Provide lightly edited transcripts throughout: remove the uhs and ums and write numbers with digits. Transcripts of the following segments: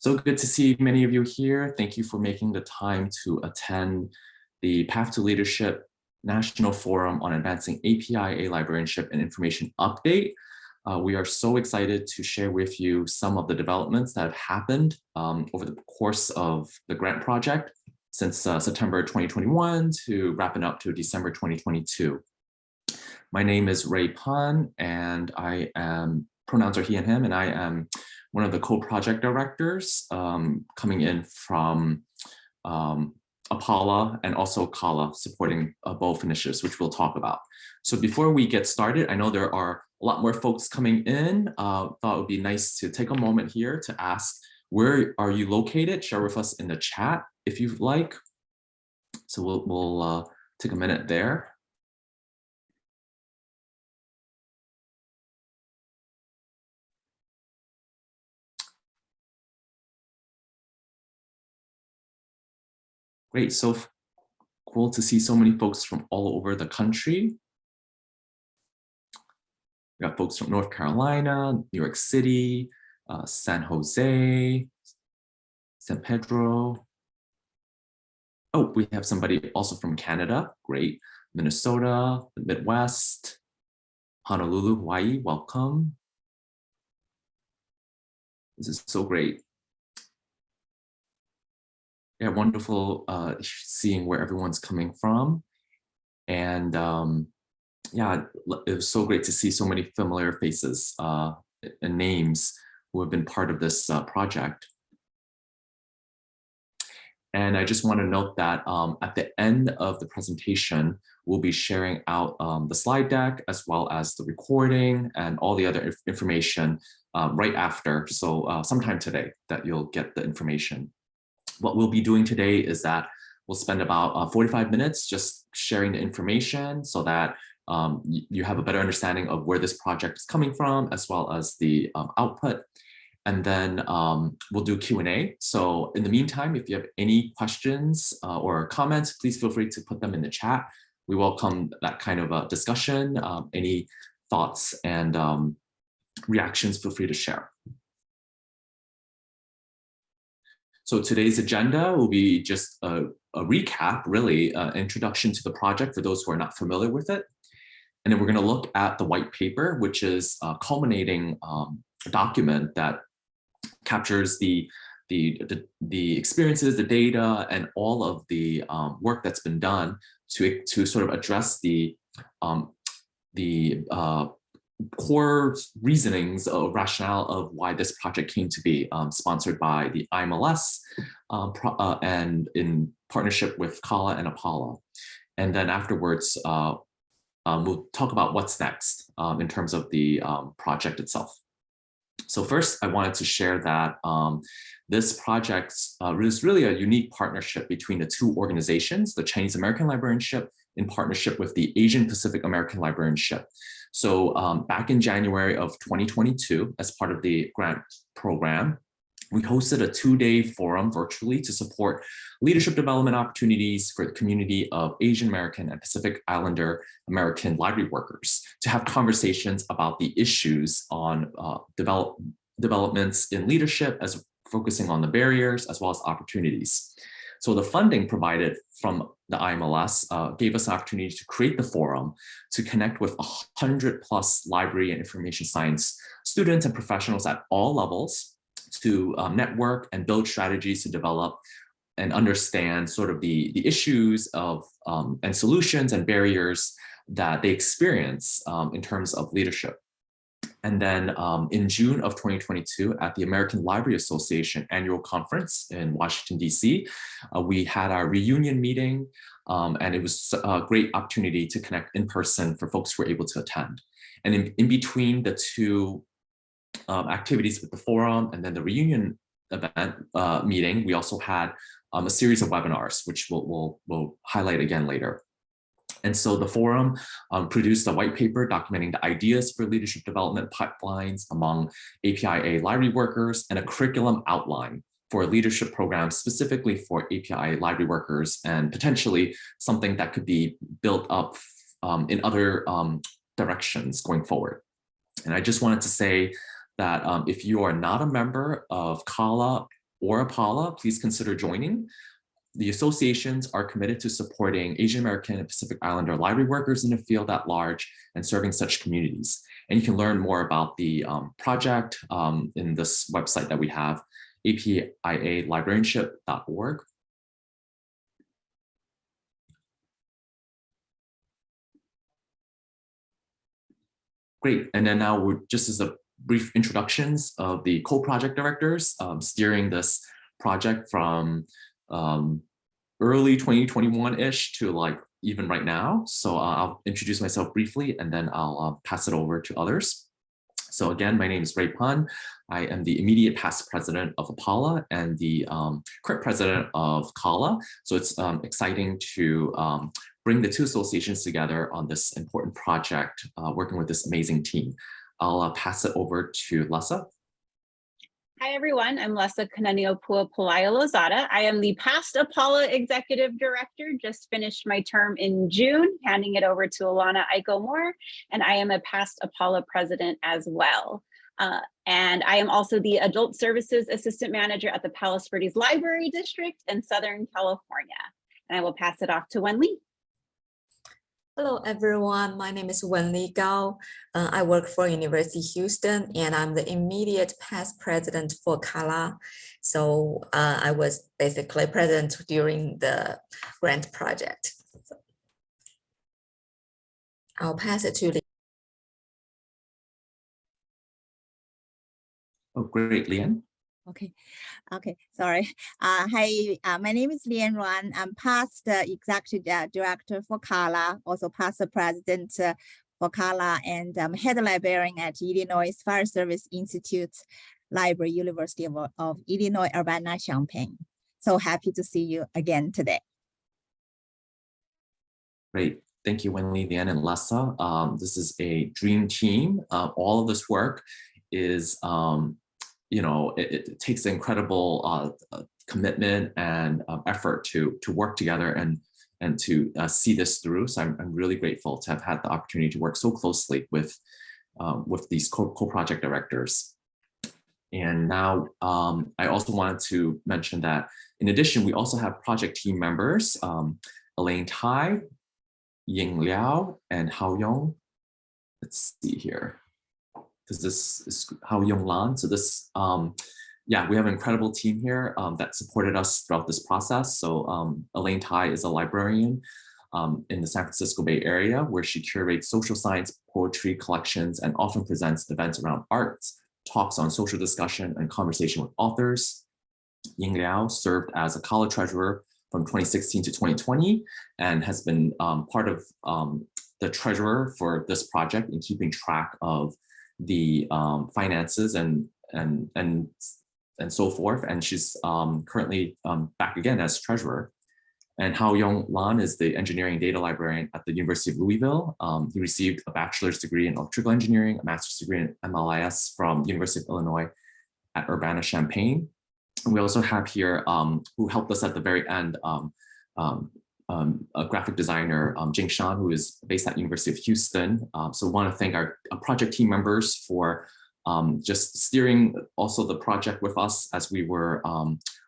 So good to see many of you here. Thank you for making the time to attend the Path to Leadership National Forum on Advancing APIA Librarianship and Information Update. We are so excited to share with you some of the developments that have happened over the course of the grant project since September 2021 to wrapping up to December 2022. My name is Ray Pun, and pronouns are he and him, and I am one of the co-project directors coming in from APIA and also CALA, supporting both initiatives, which we'll talk about. So before we get started, I know there are a lot more folks coming in. Thought it would be nice to take a moment here to ask, where are you located? Share with us in the chat if you'd like. So we'll take a minute there. Great, so cool to see so many folks from all over the country. We got folks from North Carolina, New York City, San Jose, San Pedro. Oh, we have somebody also from Canada, great. Minnesota, the Midwest, Honolulu, Hawaii, welcome. This is so great. Yeah, wonderful seeing where everyone's coming from. And yeah, it was so great to see so many familiar faces and names who have been part of this project. And I just want to note that at the end of the presentation, we'll be sharing out the slide deck as well as the recording and all the other information right after. So sometime today that you'll get the information. What we'll be doing today is that we'll spend about 45 minutes just sharing the information so that you have a better understanding of where this project is coming from, as well as the output. And then we'll do Q&A. So in the meantime, if you have any questions or comments, please feel free to put them in the chat. We welcome that kind of a discussion. Any thoughts and reactions, feel free to share. So today's agenda will be just a recap, really, introduction to the project for those who are not familiar with it. And then we're going to look at the white paper, which is a culminating document that captures the experiences, the data, and all of the work that's been done to sort of address the core reasonings of rationale of why this project came to be, sponsored by the IMLS and in partnership with CALA and APIA. And then afterwards, we'll talk about what's next in terms of the project itself. So first, I wanted to share that this project is really a unique partnership between the two organizations, the Chinese American Librarianship in partnership with the Asian Pacific American Librarianship. So back in January of 2022, as part of the grant program, we hosted a 2-day forum virtually to support leadership development opportunities for the community of Asian American and Pacific Islander American library workers to have conversations about the issues on developments in leadership, as focusing on the barriers as well as opportunities. So the funding provided from the IMLS gave us an opportunity to create the forum to connect with 100+ library and information science students and professionals at all levels to network and build strategies to develop and understand sort of the issues of and solutions and barriers that they experience in terms of leadership. And then in June of 2022, at the American Library Association annual conference in Washington, D.C., we had our reunion meeting, and it was a great opportunity to connect in person for folks who were able to attend. And in between the two activities with the forum and then the reunion event meeting, we also had a series of webinars, which we'll highlight again later. And so the forum produced a white paper documenting the ideas for leadership development pipelines among APIA library workers and a curriculum outline for leadership programs specifically for APIA library workers, and potentially something that could be built up in other directions going forward. And I just wanted to say that if you are not a member of CALA or APALA, please consider joining. The associations are committed to supporting Asian American and Pacific Islander library workers in the field at large and serving such communities. And you can learn more about the project in this website that we have, APIA librarianship.org. Great, and then now we're just as a brief introductions of the co-project directors steering this project from early 2021-ish to like even right now. So I'll introduce myself briefly and then I'll pass it over to others. So again, my name is Ray Pun. I am the immediate past president of APALA and the current president of CALA. So it's exciting to bring the two associations together on this important project, working with this amazing team. I'll pass it over to Lessa. Hi, everyone. I'm Lessa Kananiopua-Palaio-Lozada. I am the past APALA Executive Director, just finished my term in June, handing it over to Alana Aiko-Moore, and I am a past APALA President as well. And I am also the Adult Services Assistant Manager at the Palos Verdes Library District in Southern California. And I will pass it off to Wenli. Hello, everyone. My name is Wenli Gao. I work for University of Houston, and I'm the immediate past president for CALA. So I was basically president during the grant project. So I'll pass it to Lee. Oh, great, Lian. Okay, sorry. Hi, my name is Lian Ruan. I'm past executive director for CALA, also past president for CALA, and I'm head librarian at Illinois Fire Service Institute Library, University of Illinois Urbana-Champaign. So happy to see you again today. Great. Thank you, Wenli, Lian, and Lessa. This is a dream team. All of this work is you know, it takes incredible commitment and effort to work together and to see this through. So I'm really grateful to have had the opportunity to work so closely with these co-project directors. And now I also wanted to mention that in addition, we also have project team members, Elaine Tai, Ying Liao, and Hao Yong. Let's see here. Because this is Hao Yong Lan. So this, yeah, we have an incredible team here that supported us throughout this process. So Elaine Tai is a librarian in the San Francisco Bay Area, where she curates social science poetry collections and often presents events around arts, talks on social discussion and conversation with authors. Ying Liao served as a CALA treasurer from 2016 to 2020 and has been part of the treasurer for this project in keeping track of the finances and so forth, and she's currently back again as treasurer. And Hao Yong Lan is the engineering data librarian at the University of Louisville. He received a bachelor's degree in electrical engineering, a master's degree in MLIS from University of Illinois at Urbana-Champaign. We also have here who helped us at the very end, a graphic designer, Jing Shan, who is based at University of Houston. So want to thank our project team members for just steering also the project with us as we were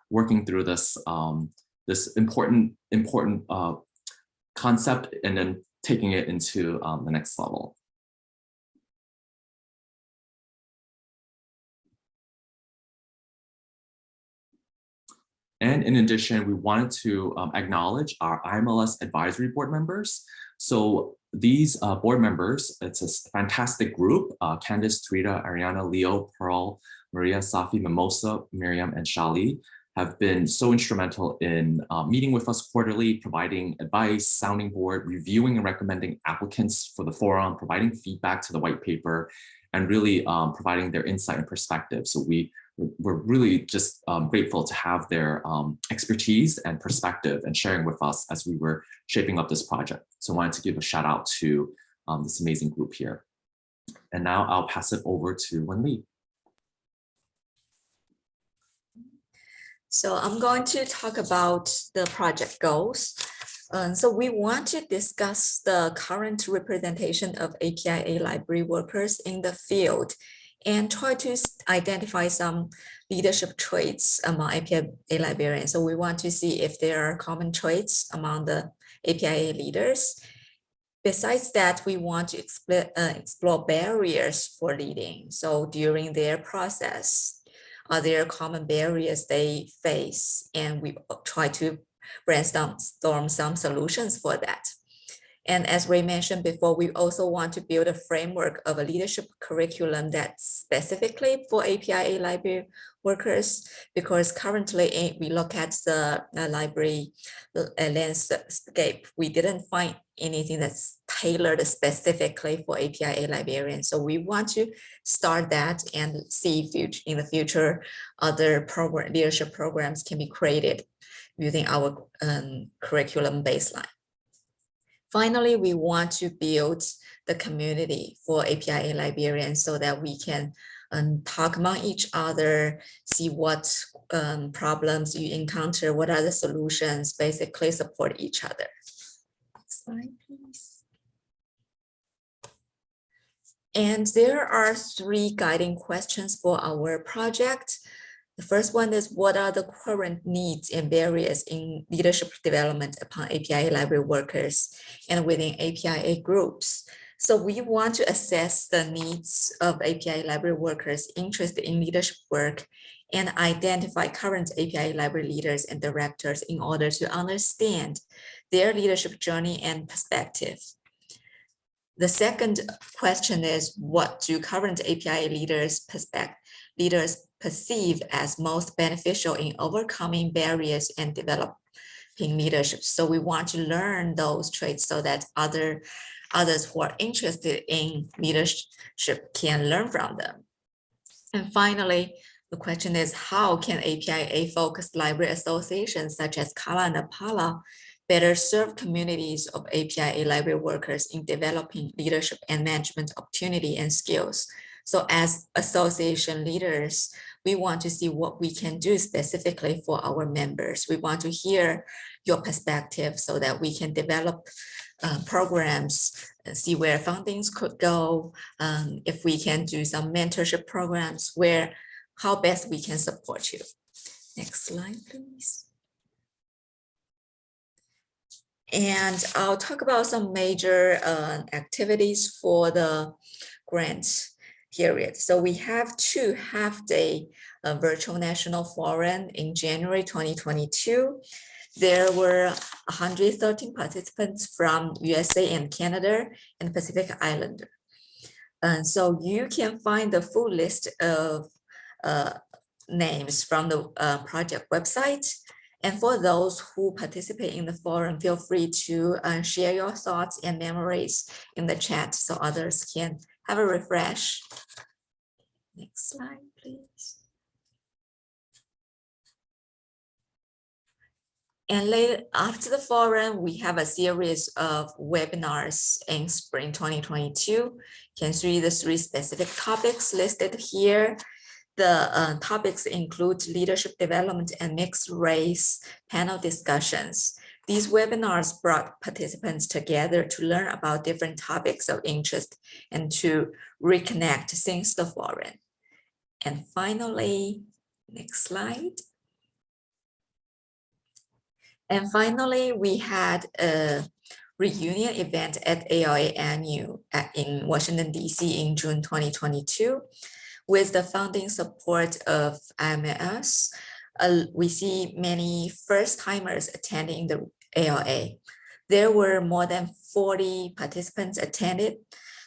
working through this this important concept and then taking it into the next level. And in addition, we wanted to acknowledge our IMLS advisory board members. So these board members, it's a fantastic group: Candice, Trita, Ariana, Leo, Pearl, Maria, Safi, Mimosa, Miriam, and Shali have been so instrumental in meeting with us quarterly, providing advice, sounding board, reviewing and recommending applicants for the forum, providing feedback to the white paper, and really providing their insight and perspective. So we're really just grateful to have their expertise and perspective and sharing with us as we were shaping up this project. So I wanted to give a shout out to this amazing group here. And now I'll pass it over to Wenli. So I'm going to talk about the project goals. So we want to discuss the current representation of APIA library workers in the field and try to identify some leadership traits among APIA librarians. So we want to see if there are common traits among the APIA leaders. Besides that, we want to explore barriers for leading. So during their process, are there common barriers they face? And we try to brainstorm some solutions for that. And as Ray mentioned before, we also want to build a framework of a leadership curriculum that's specifically for APIA library workers, because currently we look at the library landscape, we didn't find anything that's tailored specifically for APIA librarians. So we want to start that and see in the future other leadership programs can be created using our curriculum baseline. Finally, we want to build the community for APIA librarians so that we can talk among each other, see what problems you encounter, what are the solutions, basically support each other. Next slide, please. And there are 3 guiding questions for our project. The first one is, what are the current needs and barriers in leadership development upon APIA library workers and within APIA groups? So we want to assess the needs of APIA library workers interested in leadership work and identify current APIA library leaders and directors in order to understand their leadership journey and perspective. The second question is, what do current APIA leaders perceive as most beneficial in overcoming barriers and developing leadership? So we want to learn those traits so that others who are interested in leadership can learn from them. And finally, the question is, how can APIA-focused library associations such as CALA and APALA better serve communities of APIA library workers in developing leadership and management opportunity and skills? So as association leaders, we want to see what we can do specifically for our members. We want to hear your perspective so that we can develop programs, see where fundings could go, if we can do some mentorship programs, how best we can support you. Next slide, please. And I'll talk about some major activities for the grant period. So we have 2 half-day virtual national forum in January 2022. There were 113 participants from USA and Canada and Pacific Islander. And so you can find the full list of names from the project website. And for those who participate in the forum, feel free to share your thoughts and memories in the chat so others can have a refresh. Next slide, please. And later, after the forum, we have a series of webinars in spring 2022. You can see the 3 specific topics listed here. The topics include leadership development and mixed race panel discussions. These webinars brought participants together to learn about different topics of interest and to reconnect since the forum. And finally, next slide. And finally, we had a reunion event at ALA Annual in Washington, DC in June 2022. With the funding support of IMS, we see many first-timers attending the ALA. There were more than 40 participants attended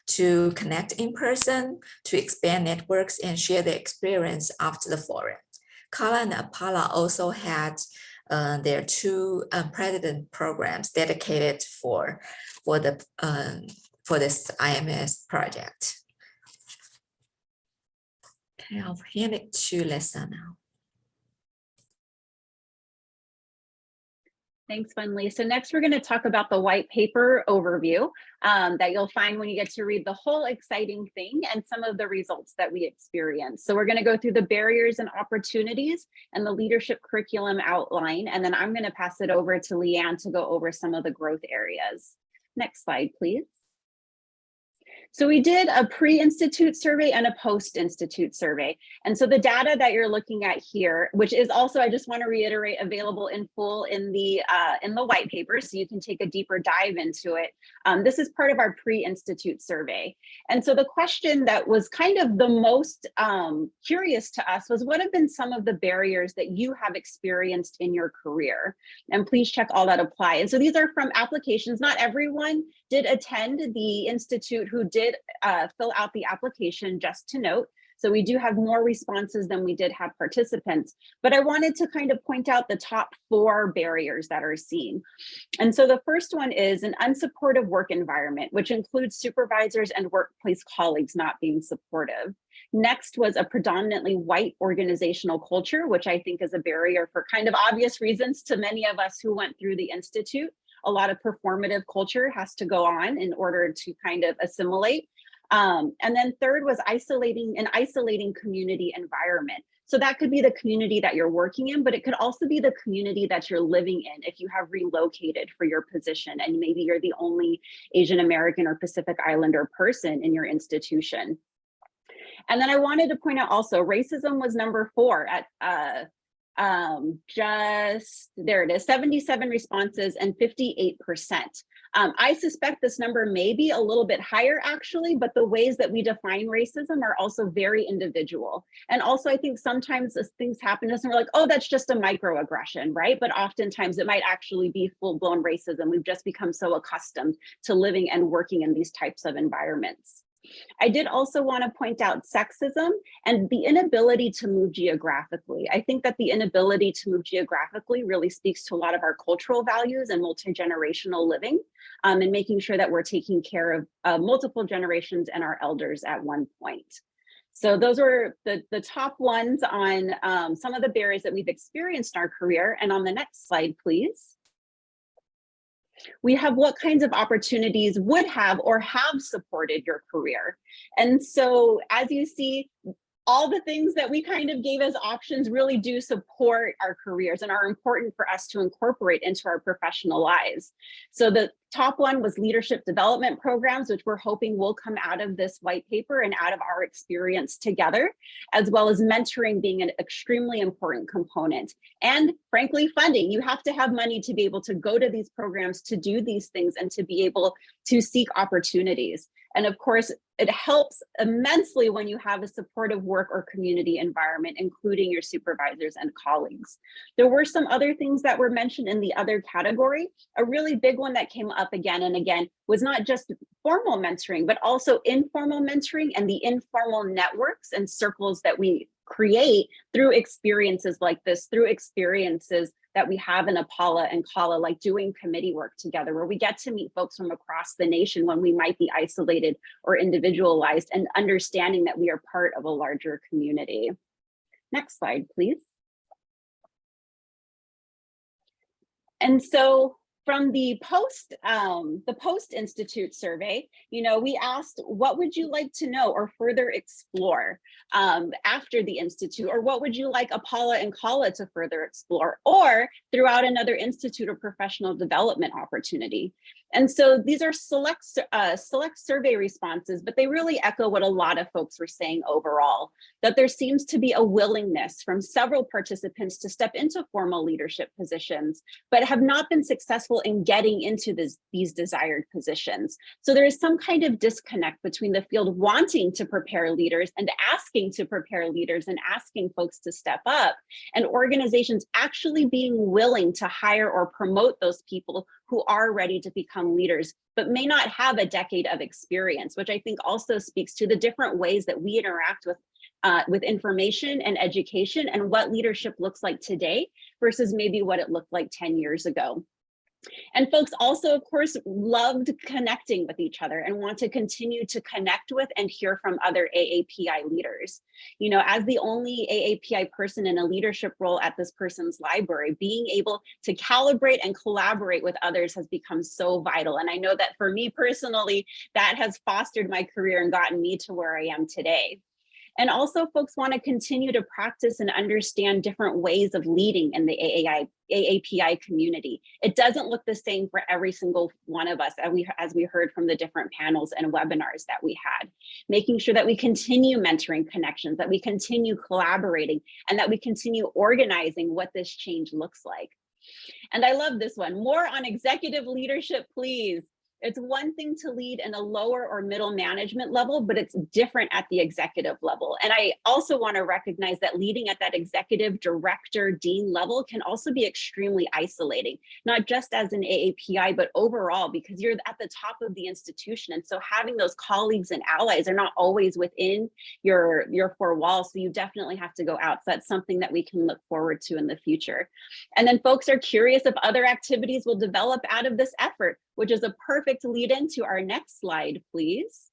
to connect in person, to expand networks and share their experience after the forum. CALA and APALA also had their 2 president programs dedicated for this IMS project. Okay, I'll hand it to Lisa now. Thanks, Wenli. So next we're going to talk about the white paper overview that you'll find when you get to read the whole exciting thing and some of the results that we experienced. So we're going to go through the barriers and opportunities and the leadership curriculum outline, and then I'm going to pass it over to Leanne to go over some of the growth areas. Next slide, please. So we did a pre-institute survey and a post-institute survey. And so the data that you're looking at here, which is also, I just want to reiterate, available in full in the white paper, so you can take a deeper dive into it. This is part of our pre-institute survey. And so the question that was kind of the most curious to us was, what have been some of the barriers that you have experienced in your career? And please check all that apply. And so these are from applications. Not everyone did attend the institute who did fill out the application, just to note. So we do have more responses than we did have participants, but I wanted to kind of point out the top 4 barriers that are seen. And so the first one is an unsupportive work environment, which includes supervisors and workplace colleagues not being supportive. Next was a predominantly white organizational culture, which I think is a barrier for kind of obvious reasons to many of us who went through the institute. A lot of performative culture has to go on in order to kind of assimilate. And then third was an isolating community environment. So that could be the community that you're working in, but it could also be the community that you're living in if you have relocated for your position and maybe you're the only Asian American or Pacific Islander person in your institution. And then I wanted to point out also, racism was number 4 at there it is, 77 responses and 58%. I suspect this number may be a little bit higher actually, but the ways that we define racism are also very individual. And also I think sometimes as things happen to us and we're like, oh, that's just a microaggression, right? But oftentimes it might actually be full-blown racism. We've just become so accustomed to living and working in these types of environments. I did also want to point out sexism and the inability to move geographically. I think that the inability to move geographically really speaks to a lot of our cultural values and multi-generational living, and making sure that we're taking care of multiple generations and our elders at one point. So those were the top ones on some of the barriers that we've experienced in our career. And on the next slide, please. We have what kinds of opportunities would have or have supported your career. And so as you see, all the things that we kind of gave as options really do support our careers and are important for us to incorporate into our professional lives. So the top one was leadership development programs, which we're hoping will come out of this white paper and out of our experience together, as well as mentoring being an extremely important component. And frankly, funding. You have to have money to be able to go to these programs, to do these things, and to be able to seek opportunities. And of course, it helps immensely when you have a supportive work or community environment, including your supervisors and colleagues. There were some other things that were mentioned in the other category. A really big one that came up again and again was not just formal mentoring, but also informal mentoring and the informal networks and circles that we create through experiences like this, through experiences that we have in APIA and CALA, like doing committee work together, where we get to meet folks from across the nation when we might be isolated or individualized, and understanding that we are part of a larger community. Next slide, please. And so from the post-institute survey, we asked, what would you like to know or further explore after the institute, or what would you like APIA and CALA to further explore, or throughout another institute or professional development opportunity? And so these are select survey responses, but they really echo what a lot of folks were saying overall, that there seems to be a willingness from several participants to step into formal leadership positions, but have not been successful in getting into these desired positions. So there is some kind of disconnect between the field wanting to prepare leaders and asking to prepare leaders and asking folks to step up, and organizations actually being willing to hire or promote those people who are ready to become leaders, but may not have a decade of experience, which I think also speaks to the different ways that we interact with information and education, and what leadership looks like today versus maybe what it looked like 10 years ago. And folks also, of course, loved connecting with each other and want to continue to connect with and hear from other AAPI leaders. As the only AAPI person in a leadership role at this person's library, being able to calibrate and collaborate with others has become so vital. And I know that for me personally, that has fostered my career and gotten me to where I am today. And also folks want to continue to practice and understand different ways of leading in the AAPI community. It doesn't look the same for every single one of us, as we heard from the different panels and webinars that we had. Making sure that we continue mentoring connections, that we continue collaborating, and that we continue organizing what this change looks like. And I love this one. More on executive leadership, please. It's one thing to lead in a lower or middle management level, but it's different at the executive level. And I also want to recognize that leading at that executive director, dean level can also be extremely isolating, not just as an AAPI, but overall, because you're at the top of the institution. And so having those colleagues and allies are not always within your four walls. So you definitely have to go out. So that's something that we can look forward to in the future. And then folks are curious if other activities will develop out of this effort, which is a perfect lead into our next slide, please,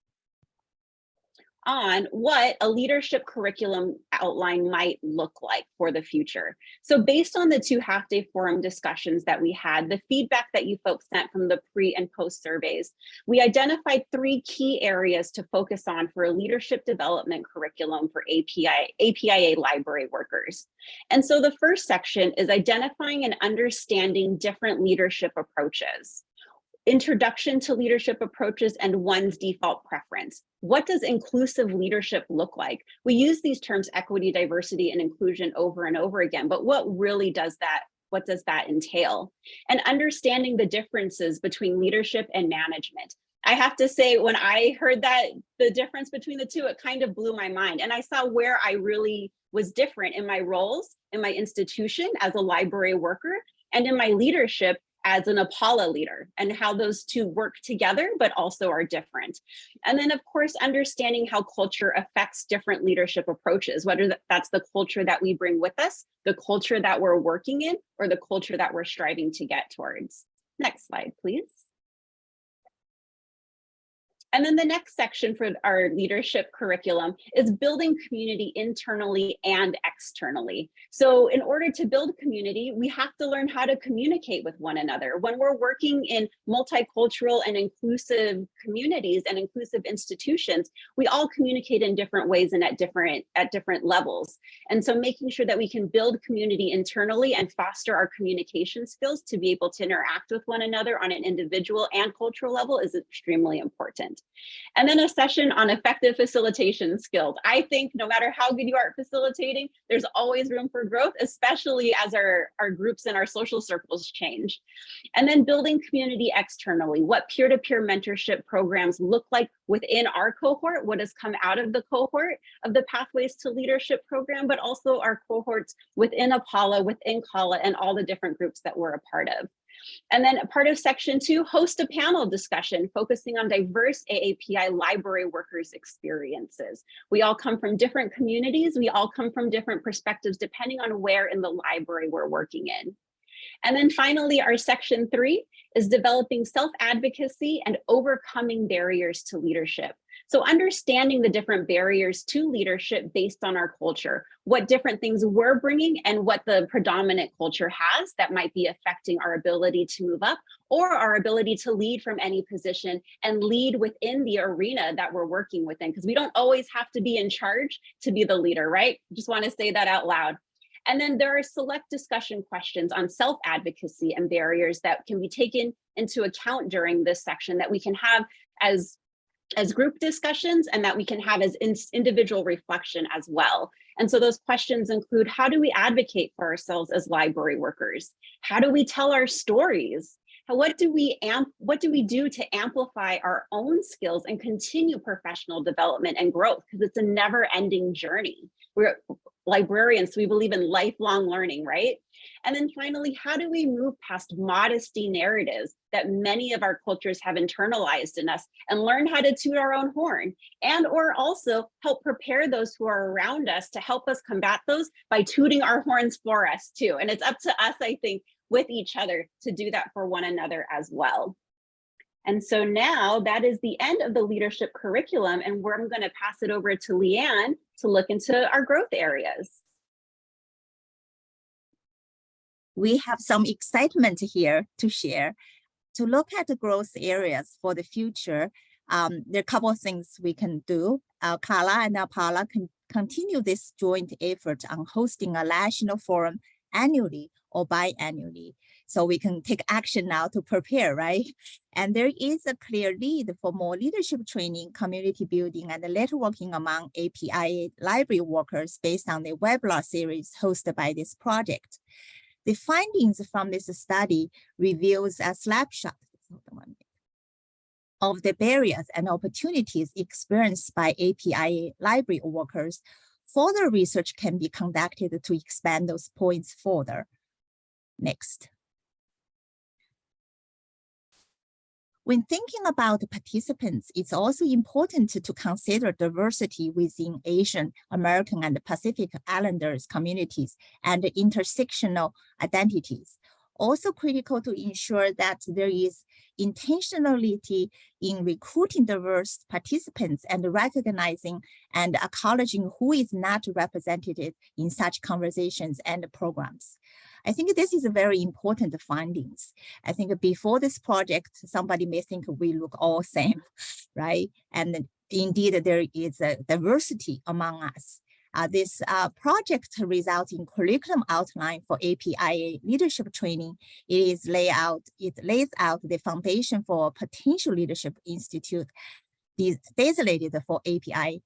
on what a leadership curriculum outline might look like for the future. So based on the 2 half-day forum discussions that we had, the feedback that you folks sent from the pre and post surveys, we identified 3 key areas to focus on for a leadership development curriculum for APIA library workers. And so the first section is identifying and understanding different leadership approaches. Introduction to leadership approaches and one's default preference. What does inclusive leadership look like? We use these terms equity, diversity, and inclusion over and over again, but what really does that? What does that entail? And understanding the differences between leadership and management. I have to say, when I heard that, the difference between the two, it kind of blew my mind. And I saw where I really was different in my roles, in my institution as a library worker, and in my leadership as an APALA leader, and how those two work together, but also are different. And then of course, understanding how culture affects different leadership approaches, whether that's the culture that we bring with us, the culture that we're working in, or the culture that we're striving to get towards. Next slide, please. And then the next section for our leadership curriculum is building community internally and externally. So in order to build community, we have to learn how to communicate with one another. When we're working in multicultural and inclusive communities and inclusive institutions, we all communicate in different ways and at different levels. And so making sure that we can build community internally and foster our communication skills to be able to interact with one another on an individual and cultural level is extremely important. And then a session on effective facilitation skills. I think no matter how good you are at facilitating, there's always room for growth, especially as our groups and our social circles change. And then building community externally, what peer-to-peer mentorship programs look like within our cohort, what has come out of the cohort of the Pathways to Leadership program, but also our cohorts within APALA, within CALA, and all the different groups that we're a part of. And then a part of section 2, host a panel discussion focusing on diverse AAPI library workers' experiences. We all come from different communities. We all come from different perspectives, depending on where in the library we're working in. And then finally, our section 3 is developing self-advocacy and overcoming barriers to leadership. So understanding the different barriers to leadership based on our culture, what different things we're bringing and what the predominant culture has that might be affecting our ability to move up or our ability to lead from any position and lead within the arena that we're working within, because we don't always have to be in charge to be the leader, right? Just want to say that out loud. And then there are select discussion questions on self-advocacy and barriers that can be taken into account during this section that we can have as group discussions and that we can have as individual reflection as well. And so those questions include, how do we advocate for ourselves as library workers? How do we tell our stories? What do we do to amplify our own skills and continue professional development and growth? Because it's a never-ending journey. We're librarians, so we believe in lifelong learning, right? And then finally, how do we move past modesty narratives that many of our cultures have internalized in us and learn how to toot our own horn, and or also help prepare those who are around us to help us combat those by tooting our horns for us too. And it's up to us, I think, with each other to do that for one another as well. And so now that is the end of the leadership curriculum, and I'm going to pass it over to Leanne to look into our growth areas. We have some excitement here to share. To look at the growth areas for the future, there are a couple of things we can do. CALA and APALA can continue this joint effort on hosting a national forum annually or biannually. So we can take action now to prepare, right? And there is a clear need for more leadership training, community building, and networking among APIA library workers based on the webinar series hosted by this project. The findings from this study reveals a snapshot of the barriers and opportunities experienced by APIA library workers. Further research can be conducted to expand those points further. Next. When thinking about participants, it's also important to consider diversity within Asian, American, and Pacific Islanders communities and intersectional identities. Also critical to ensure that there is intentionality in recruiting diverse participants and recognizing and acknowledging who is not represented in such conversations and programs. I think this is a very important findings. I think before this project, somebody may think we look all same, right? And indeed, there is a diversity among us. This project results in curriculum outline for APIA leadership training. It lays out the foundation for a potential leadership institute designated for APIA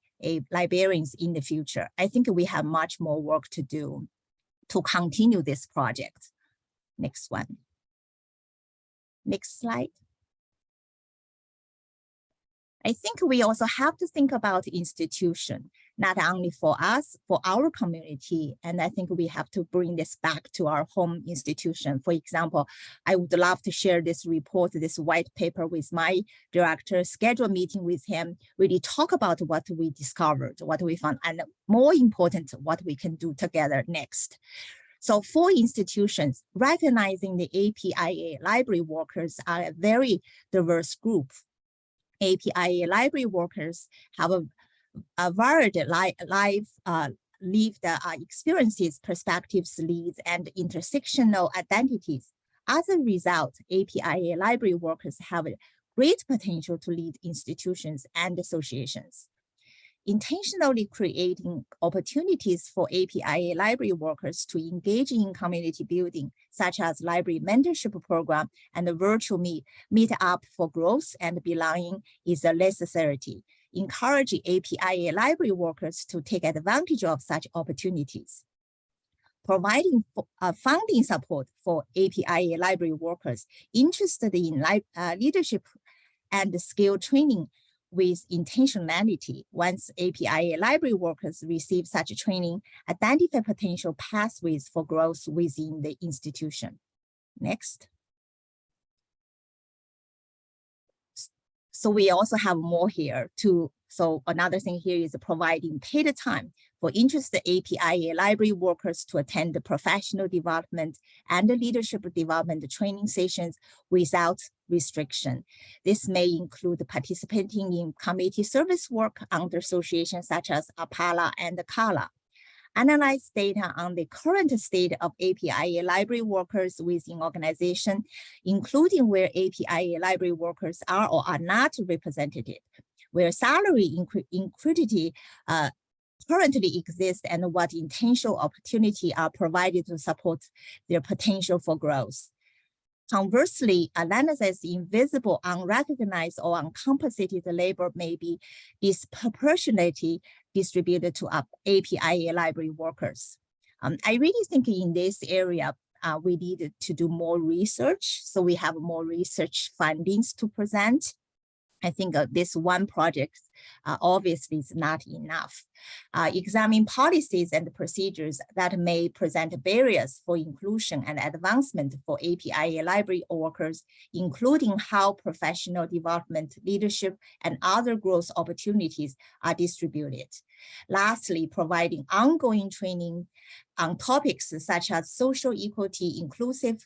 librarians in the future. I think we have much more work to do to continue this project. Next one. Next slide. I think we also have to think about institution, not only for us, for our community. And I think we have to bring this back to our home institution. For example, I would love to share this report, this white paper with my director, schedule a meeting with him, really talk about what we discovered, what we found, and more important, what we can do together next. So for institutions, recognizing the APIA library workers are a very diverse group. APIA library workers have a varied lived experiences, perspectives, needs, and intersectional identities. As a result, APIA library workers have a great potential to lead institutions and associations. Intentionally creating opportunities for APIA library workers to engage in community building, such as library mentorship program and the virtual meet up for growth and belonging is a necessity. Encourage APIA library workers to take advantage of such opportunities. Providing funding support for APIA library workers interested in leadership and skill training with intentionality. Once APIA library workers receive such training, identify potential pathways for growth within the institution. Next. So we also have more here too. So another thing here is providing paid time for interested APIA library workers to attend the professional development and the leadership development training sessions without restriction. This may include participating in committee service work under associations such as APIA and CALA. Analyze data on the current state of APIA library workers within organization, including where APIA library workers are or are not represented, where salary inequity currently exists and what intentional opportunity are provided to support their potential for growth. Conversely, analysis invisible, unrecognized, or uncompensated labor may be disproportionately distributed to APIA library workers. I really think in this area, we need to do more research. So we have more research findings to present. I think this one project obviously is not enough. Examine policies and procedures that may present barriers for inclusion and advancement for APIA library workers, including how professional development, leadership, and other growth opportunities are distributed. Lastly, providing ongoing training on topics such as social equity, inclusive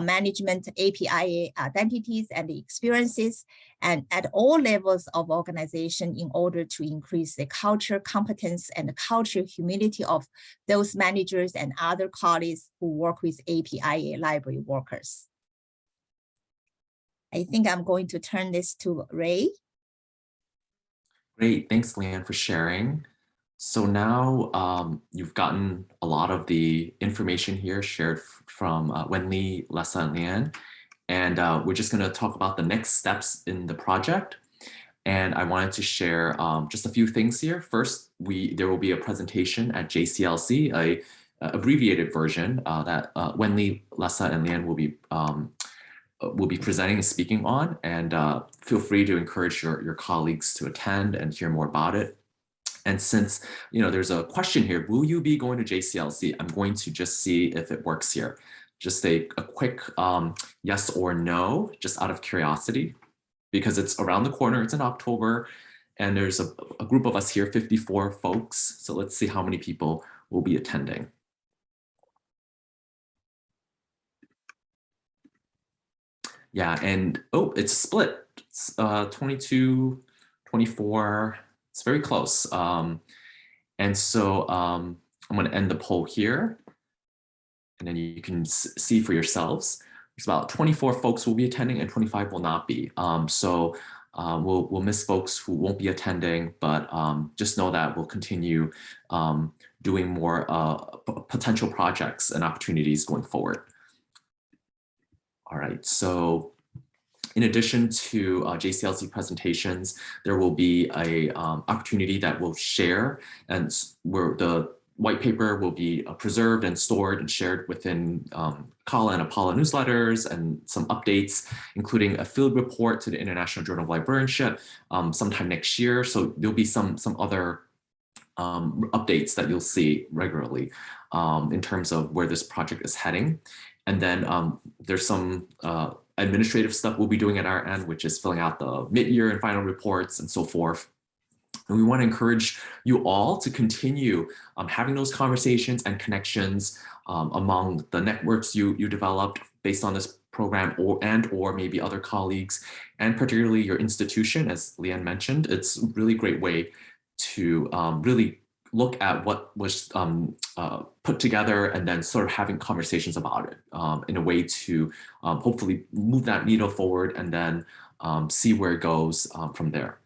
management, APIA identities and experiences, and at all levels of organization in order to increase the culture, competence, and culture humility of those managers and other colleagues who work with APIA library workers. I think I'm going to turn this to Ray. Great, thanks, Leanne, for sharing. So now you've gotten a lot of the information here shared from Wenli, Lessa, and Lian. And we're just going to talk about the next steps in the project. And I wanted to share just a few things here. First, there will be a presentation at JCLC, a abbreviated version that Wenli, Lessa, and Lian will be presenting and speaking on. And feel free to encourage your colleagues to attend and hear more about it. And since there's a question here, will you be going to JCLC? I'm going to just see if it works here. Just a quick yes or no, just out of curiosity, because it's around the corner. It's in October, and there's a group of us here, 54 folks. So let's see how many people will be attending. Yeah, and oh, it's split. It's 22, 24. It's very close. And so I'm going to end the poll here. And then you can see for yourselves. There's about 24 folks will be attending and 25 will not be. So we'll miss folks who won't be attending, but just know that we'll continue doing more potential projects and opportunities going forward. All right, so in addition to JCLC presentations, there will be a opportunity that we'll share, and where the white paper will be preserved and stored and shared within CALA and APALA newsletters, and some updates, including a field report to the International Journal of Librarianship sometime next year. So there'll be some other updates that you'll see regularly in terms of where this project is heading. And then there's some administrative stuff we'll be doing at our end, which is filling out the mid-year and final reports and so forth. And we want to encourage you all to continue having those conversations and connections among the networks you developed based on this program, or maybe other colleagues, and particularly your institution. As Lian mentioned, it's a really great way to really look at what was put together and then sort of having conversations about it in a way to hopefully move that needle forward and then see where it goes from there.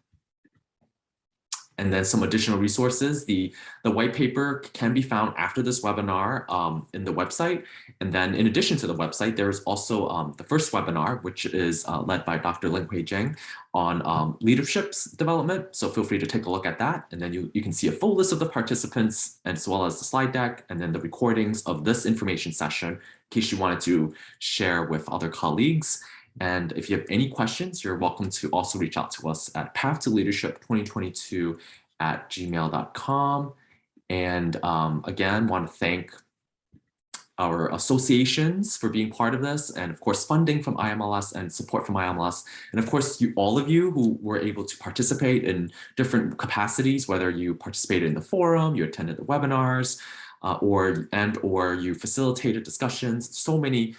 And then some additional resources. The white paper can be found after this webinar in the website. And then in addition to the website, there's also the first webinar, which is led by Dr. Linghui Zheng on leadership development. So feel free to take a look at that. And then you can see a full list of the participants, as well as the slide deck, and then the recordings of this information session, in case you wanted to share with other colleagues. And if you have any questions, you're welcome to also reach out to us at pathtoleadership2022@gmail.com. And again, want to thank our associations for being part of this, and of course funding from IMLS and support from IMLS, and of course all of you who were able to participate in different capacities, whether you participated in the forum, you attended the webinars, or you facilitated discussions. So many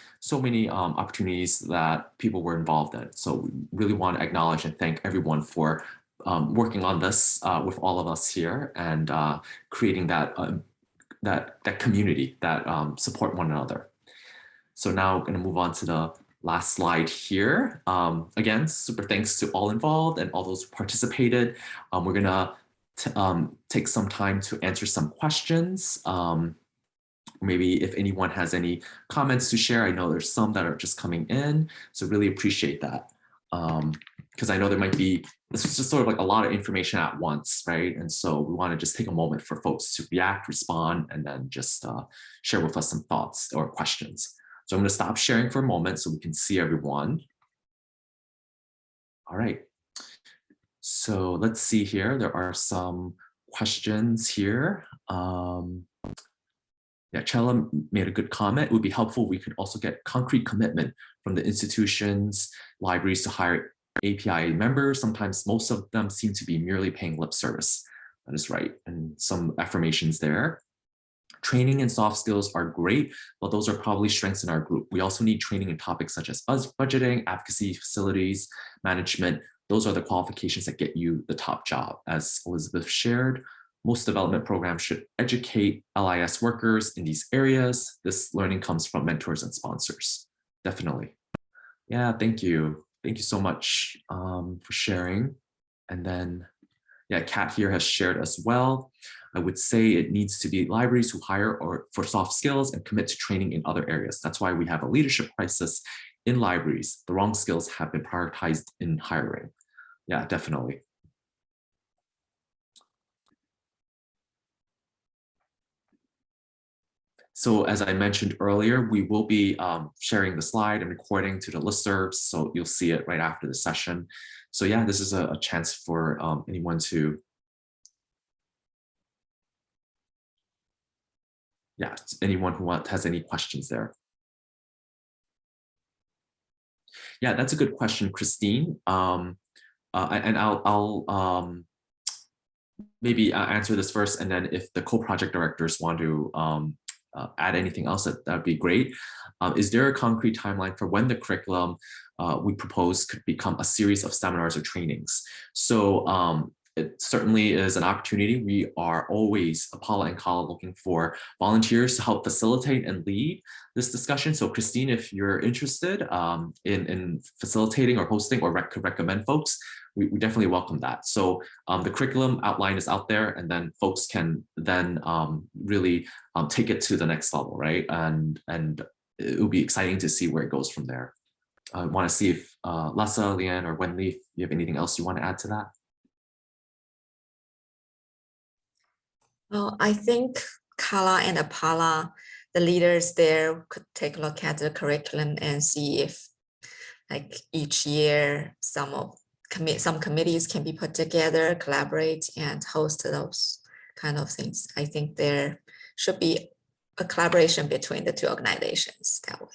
opportunities that people were involved in. So we really want to acknowledge and thank everyone for working on this with all of us here, and creating that community that support one another. So now I'm going to move on to the last slide here. Again, super thanks to all involved and all those who participated. We're going to take some time to answer some questions. Maybe if anyone has any comments to share. I know there's some that are just coming in, so really appreciate that. Because I know there might be, this is just sort of like a lot of information at once, right? And so we want to just take a moment for folks to react, respond, and then just share with us some thoughts or questions. So I'm going to stop sharing for a moment so we can see everyone. All right. So let's see here. There are some questions here. Yeah, Chella made a good comment. It would be helpful. We could also get concrete commitment from the institutions, libraries to hire APIA members. Sometimes most of them seem to be merely paying lip service. That is right. And some affirmations there. Training and soft skills are great, but those are probably strengths in our group. We also need training in topics such as budgeting, advocacy, facilities, management. Those are the qualifications that get you the top job. As Elizabeth shared, most development programs should educate LIS workers in these areas. This learning comes from mentors and sponsors. Definitely. Yeah, thank you. Thank you so much for sharing. And then, yeah, Kat here has shared as well. I would say it needs to be libraries who hire or for soft skills and commit to training in other areas. That's why we have a leadership crisis in libraries. The wrong skills have been prioritized in hiring. Yeah, definitely. So as I mentioned earlier, we will be sharing the slide and recording to the listservs, so you'll see it right after the session. So yeah, this is a chance for anyone to, yeah, anyone who has any questions there. Yeah, that's a good question, Christine. And I'll maybe answer this first, and then if the co-project directors want to add anything else, that'd be great. Is there a concrete timeline for when the curriculum we propose could become a series of seminars or trainings? So it certainly is an opportunity. We are always, APALA and CALA, looking for volunteers to help facilitate and lead this discussion. So Christine, if you're interested in facilitating or hosting or could recommend folks, we definitely welcome that. So the curriculum outline is out there, and then folks can then really take it to the next level, right? And it will be exciting to see where it goes from there. I want to see if Lessa, Leanne, or Wenli, if you have anything else you want to add to that. Well, I think CALA and APALA, the leaders there could take a look at the curriculum and see if, like, each year some committees can be put together, collaborate, and host those kind of things. I think there should be a collaboration between the two organizations that way.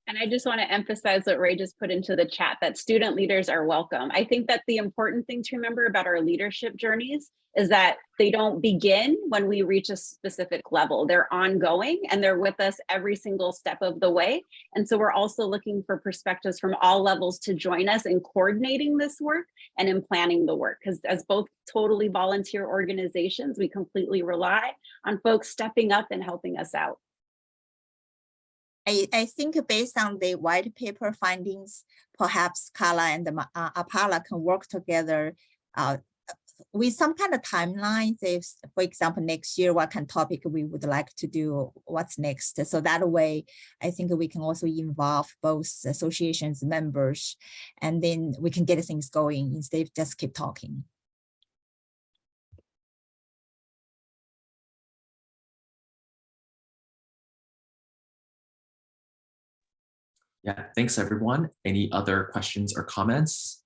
And I just want to emphasize what Ray just put into the chat, that student leaders are welcome. I think that the important thing to remember about our leadership journeys is that they don't begin when we reach a specific level. They're ongoing, and they're with us every single step of the way. And so we're also looking for perspectives from all levels to join us in coordinating this work and in planning the work. Because as both totally volunteer organizations, we completely rely on folks stepping up and helping us out. I think based on the white paper findings, perhaps CALA and APALA can work together with some kind of timelines. If, for example, next year, what kind of topic we would like to do, what's next. So that way, I think we can also involve both associations members, and then we can get things going instead of just keep talking. Yeah, thanks everyone. Any other questions or comments?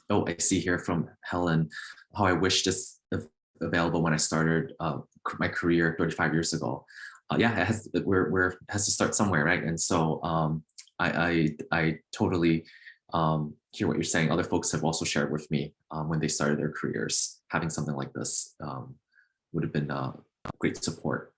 Oh, I see here from Helen, how I wish this available when I started my career 35 years ago. Yeah, it has, has to start somewhere, right? And so I totally hear what you're saying. Other folks have also shared with me when they started their careers, having something like this would have been great support.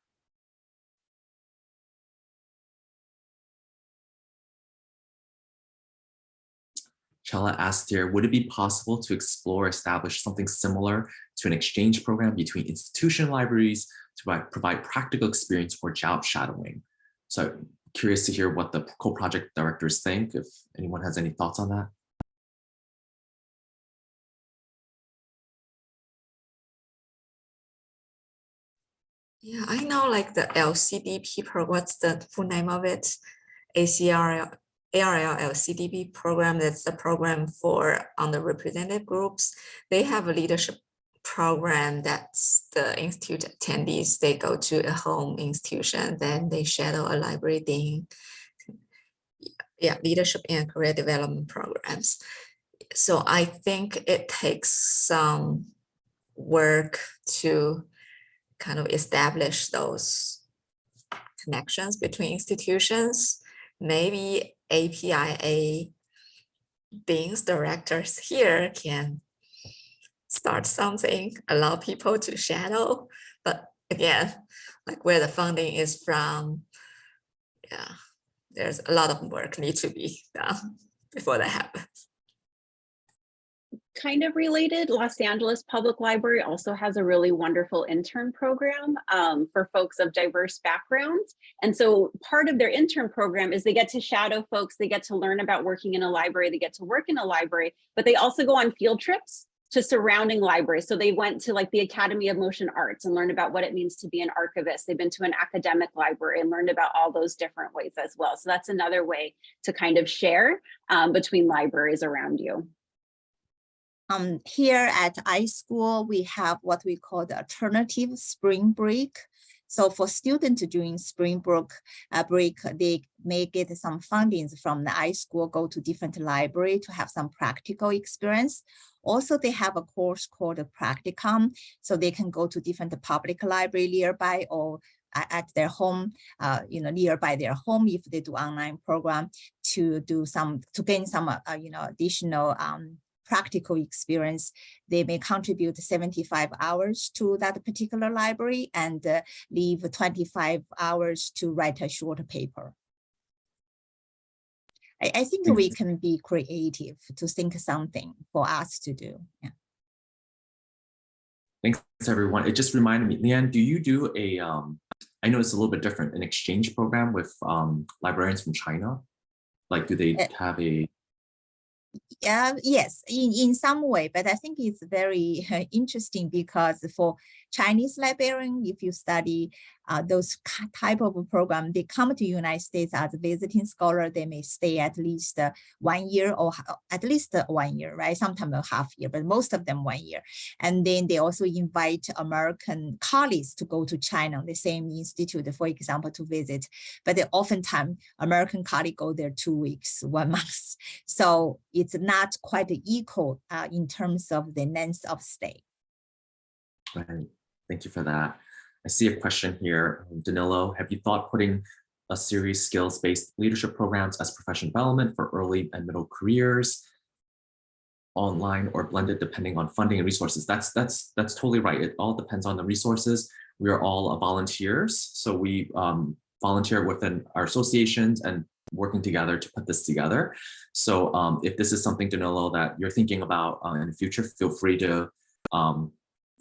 Chella asked here, would it be possible to explore, establish something similar to an exchange program between institution libraries to provide practical experience for job shadowing? So I'm curious to hear what the co-project directors think, if anyone has any thoughts on that. Yeah, I know, like the LCDP program, what's the full name of it? ARL LCDP program, that's the program for underrepresented groups. They have a leadership program that's the institute attendees, they go to a home institution, then they shadow a library dean. Yeah, leadership and career development programs. So I think it takes some work to kind of establish those connections between institutions. Maybe APIA deans, directors here can start something, allow people to shadow. But again, like where the funding is from, yeah, there's a lot of work needs to be done before that happens. kind of related, Los Angeles Public Library also has a really wonderful intern program for folks of diverse backgrounds. And so part of their intern program is they get to shadow folks, they get to learn about working in a library, they get to work in a library, but they also go on field trips to surrounding libraries. So they went to like the Academy of Motion Arts and learned about what it means to be an archivist. They've been to an academic library and learned about all those different ways as well. So that's another way to kind of share between libraries around you. Here at iSchool, we have what we call the alternative spring break. So for students during spring break, they may get some fundings from the iSchool, go to different library to have some practical experience. Also, they have a course called a practicum, so they can go to different public library nearby or at their home, nearby their home if they do online program to gain some, additional practical experience. They may contribute 75 hours to that particular library and leave 25 hours to write a short paper. I think we can be creative to think something for us to do. Yeah. Thanks, everyone. It just reminded me, Leanne, do you do a, I know it's a little bit different, an exchange program with librarians from China? Like, do they have a... Yes, in some way, but I think it's very interesting because for Chinese librarian, if you study those type of program, they come to United States as a visiting scholar. They may stay at least 1 year or at least 1 year, right? Sometimes a half year, but most of them 1 year. And then they also invite American colleagues to go to China, the same institute, for example, to visit. But oftentimes American colleagues go there 2 weeks, 1 month. So it's not quite equal in terms of the length of stay. Right. Thank you for that. I see a question here. Danilo, have you thought putting a series skills-based leadership programs as professional development for early and middle careers, online or blended depending on funding and resources? That's totally right. It all depends on the resources. We are all volunteers. So we volunteer within our associations and working together to put this together. So if this is something, Danilo, that you're thinking about in the future, feel free to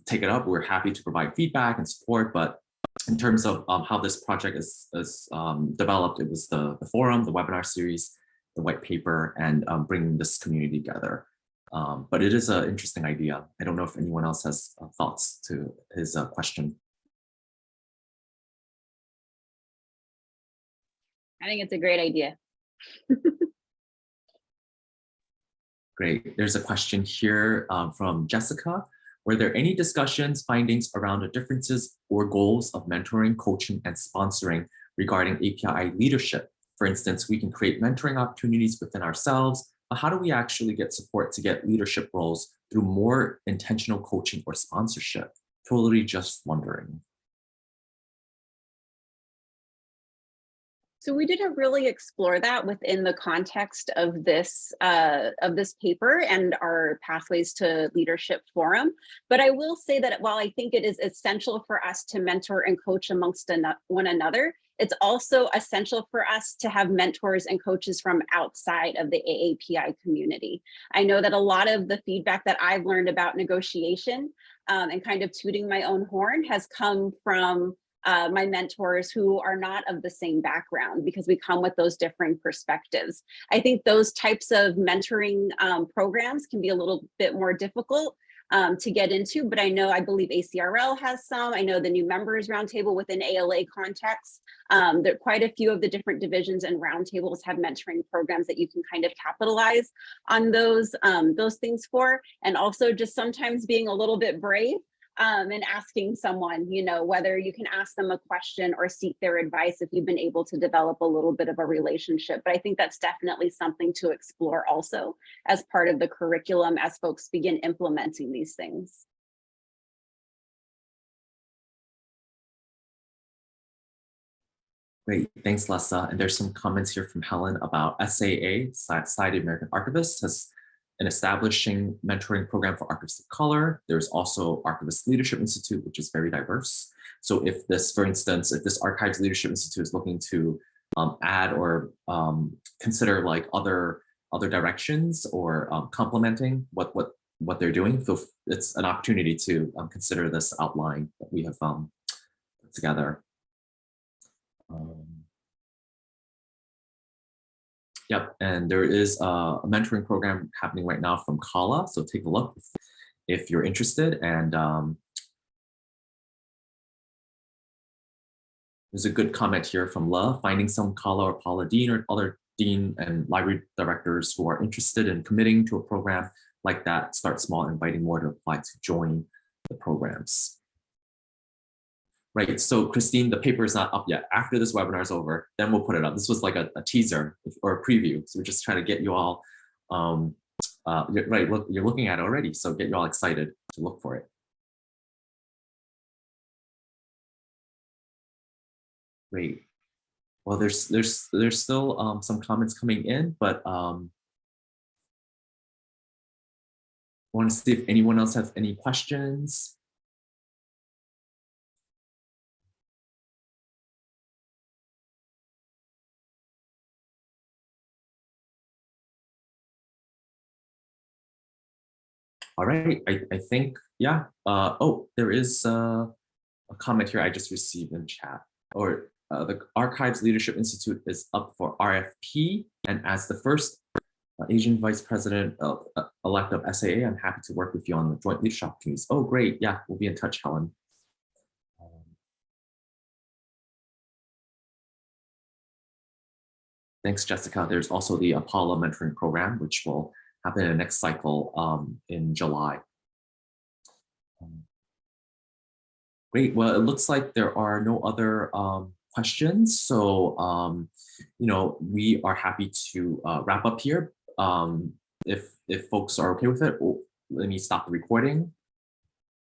take it up. We're happy to provide feedback and support, but in terms of how this project is developed, it was the forum, the webinar series, the white paper, and bringing this community together. But it is an interesting idea. I don't know if anyone else has thoughts to his question. I think it's a great idea. Great. There's a question here from Jessica. Were there any discussions, findings around the differences or goals of mentoring, coaching, and sponsoring regarding API leadership? For instance, we can create mentoring opportunities within ourselves, but how do we actually get support to get leadership roles through more intentional coaching or sponsorship? Totally just wondering. So we didn't really explore that within the context of this paper and our Pathways to Leadership Forum. But I will say that while I think it is essential for us to mentor and coach amongst one another, it's also essential for us to have mentors and coaches from outside of the AAPI community. I know that a lot of the feedback that I've learned about negotiation and kind of tooting my own horn has come from my mentors who are not of the same background, because we come with those differing perspectives. I think those types of mentoring programs can be a little bit more difficult to get into, but I believe ACRL has some. I know the new members roundtable within ALA context. There quite a few of the different divisions and roundtables have mentoring programs that you can kind of capitalize on those things for, and also just sometimes being a little bit brave and asking someone, whether you can ask them a question or seek their advice if you've been able to develop a little bit of a relationship. But I think that's definitely something to explore also as part of the curriculum as folks begin implementing these things. Great, thanks, Lessa. And there's some comments here from Helen about SAA, Society of American Archivists, has an establishing mentoring program for archivists of color. There's also Archivist Leadership Institute, which is very diverse. So if this, for instance, if this Archives Leadership Institute is looking to add or consider like other directions or complementing what what they're doing. So it's an opportunity to consider this outline that we have put together. Yep, and there is a mentoring program happening right now from Kala, so take a look if you're interested. And there's a good comment here from La, finding some Kala or Paula Dean or other dean and library directors who are interested in committing to a program like that. Start small, inviting more to apply to join the programs. Right, so Christine, the paper is not up yet. After this webinar is over, then we'll put it up. This was like a teaser or a preview. So we're just trying to get you all, right, look, you're looking at it already. So get you all excited to look for it. Great. Well, there's still some comments coming in, but I want to see if anyone else has any questions. All right, I think, yeah. Oh, there is a comment here I just received in chat. Or the Archives Leadership Institute is up for RFP. And as the first Asian Vice President elect of SAA, I'm happy to work with you on the joint leadership opportunities. Oh, great. Yeah, we'll be in touch, Helen. Thanks, Jessica. There's also the Apollo mentoring program, which will happen in the next cycle in July. Great. Well, it looks like there are no other questions. So, you know, we are happy to wrap up here. If folks are okay with it, let me stop the recording.